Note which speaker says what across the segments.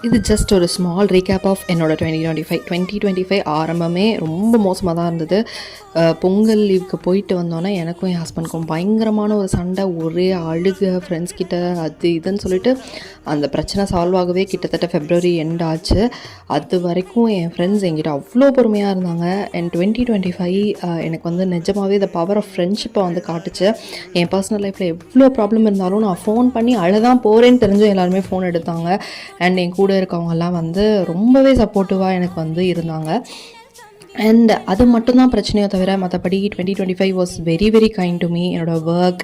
Speaker 1: இது ஜஸ்ட் ஒரு small recap of என்னோட 2025 ஆரம்பமே ரொம்ப மோசமாக தான் இருந்தது. பொங்கல் லீவுக்கு போயிட்டு வந்தோன்னே எனக்கும் என் ஹஸ்பண்டுக்கும் பயங்கரமான ஒரு சண்டை, ஒரே அழுக, ஃப்ரெண்ட்ஸ் கிட்ட அது இதுன்னு சொல்லிட்டு அந்த பிரச்சனை சால்வ் ஆகவே கிட்டத்தட்ட ஃபெப்ரவரி எண்ட் ஆச்சு. அது வரைக்கும் என் ஃப்ரெண்ட்ஸ் என்கிட்ட அவ்வளோ பொறுமையாக இருந்தாங்க. அண்ட் 2025 எனக்கு வந்து நிஜமாகவே த பவர் ஆஃப் ஃப்ரெண்ட்ஷிப்பை வந்து காட்டுச்சு. என் பர்சனல் லைஃப்பில் எவ்வளோ ப்ராப்ளம் இருந்தாலும் நான் ஃபோன் பண்ணி அழதான் போகிறேன்னு தெரிஞ்சும் எல்லாருமே ஃபோன் எடுத்தாங்க. அண்ட் என் கூட இருக்கவங்கெல்லாம் வந்து ரொம்பவே சப்போர்ட்டிவாக எனக்கு வந்து இருந்தாங்க. அண்ட் அது மட்டும்தான் பிரச்சனையோ தவிர மற்றபடி 2025 was very very kind to me. என்னோடய ஒர்க்,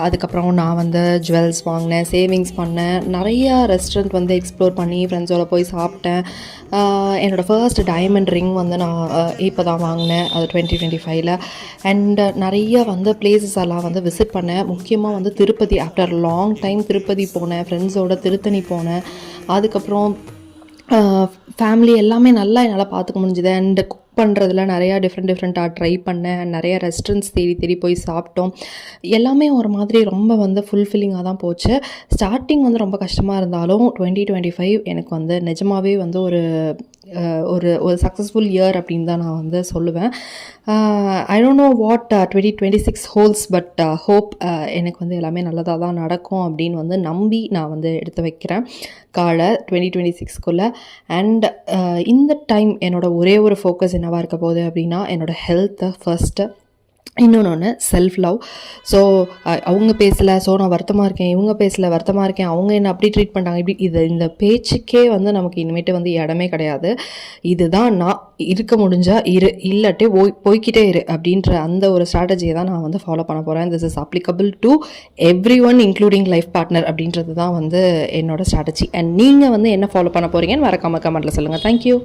Speaker 1: அதுக்கப்புறம் நான் வந்து ஜுவல்ஸ் வாங்கினேன், சேவிங்ஸ் பண்ணேன், நிறையா ரெஸ்டாரண்ட் வந்து எக்ஸ்ப்ளோர் பண்ணி ஃப்ரெண்ட்ஸோட போய் சாப்பிட்டேன். என்னோடய ஃபர்ஸ்ட் டைமண்ட் ரிங் வந்து நான் இப்போ தான் வாங்கினேன், அது 2025. அண்ட் நிறைய வந்து பிளேசஸ் எல்லாம் வந்து விசிட் பண்ணேன். முக்கியமாக வந்து Tirupati, after long time Tirupati போனேன், ஃப்ரெண்ட்ஸோட திருத்தணி போனேன். அதுக்கப்புறம் ஃபேமிலி எல்லாமே நல்லா என்னால் பார்த்துக்க முடிஞ்சுது. அண்ட் குக் பண்ணுறதுல நிறையா டிஃப்ரெண்ட்டாக ட்ரை பண்ணேன். நிறைய ரெஸ்டாரண்ட்ஸ் தேடி போய் சாப்பிட்டோம். எல்லாமே ஒரு மாதிரி ரொம்ப வந்து ஃபுல்ஃபில்லிங்காக தான் போச்சு. ஸ்டார்டிங் வந்து ரொம்ப கஷ்டமாக இருந்தாலும் 2025 எனக்கு வந்து நிஜமாகவே வந்து ஒரு ஒரு சக்ஸஸ்ஃபுல் இயர் அப்படின்னு தான் நான் வந்து சொல்லுவேன். I don't know what 2026 holes, but hope எனக்கு வந்து எல்லாமே நல்லதாக தான் நடக்கும் அப்படின்னு வந்து நம்பி நான் வந்து எடுத்து வைக்கிறேன் காலை 2026க்குள்ளே. அண்ட் இந்த டைம் என்னோடய ஒரே ஒரு ஃபோக்கஸ் என்னவாக இருக்க போகுது அப்படின்னா, என்னோடய ஹெல்த்தை ஃபர்ஸ்ட்டு, இன்னொன்று செல்ஃப் லவ். ஸோ அவங்க பேசலை, ஸோ நான் வருத்தமாக இருக்கேன், இவங்க பேசலை வருத்தமாக இருக்கேன், அவங்க என்ன அப்படி ட்ரீட் பண்ணுறாங்க, இப்படி இந்த பேச்சுக்கே வந்து நமக்கு இனிமேட்டு வந்து இடமே கிடையாது. இதுதான் நான் இருக்க முடிஞ்சால் இல்லாட்டி போய்கிட்டே இரு அப்படின்ற அந்த ஒரு ஸ்ட்ராட்டஜியை தான் நான் வந்து ஃபாலோ பண்ண போகிறேன். This is applicable to every one including life partner அப்படின்றது தான் வந்து என்னோட ஸ்ட்ராட்டஜி. அண்ட் நீங்கள் வந்து என்ன ஃபாலோ பண்ண போகிறீங்கன்னு மறக்காம கமெண்ட்டில் சொல்லுங்கள். தேங்க்யூ.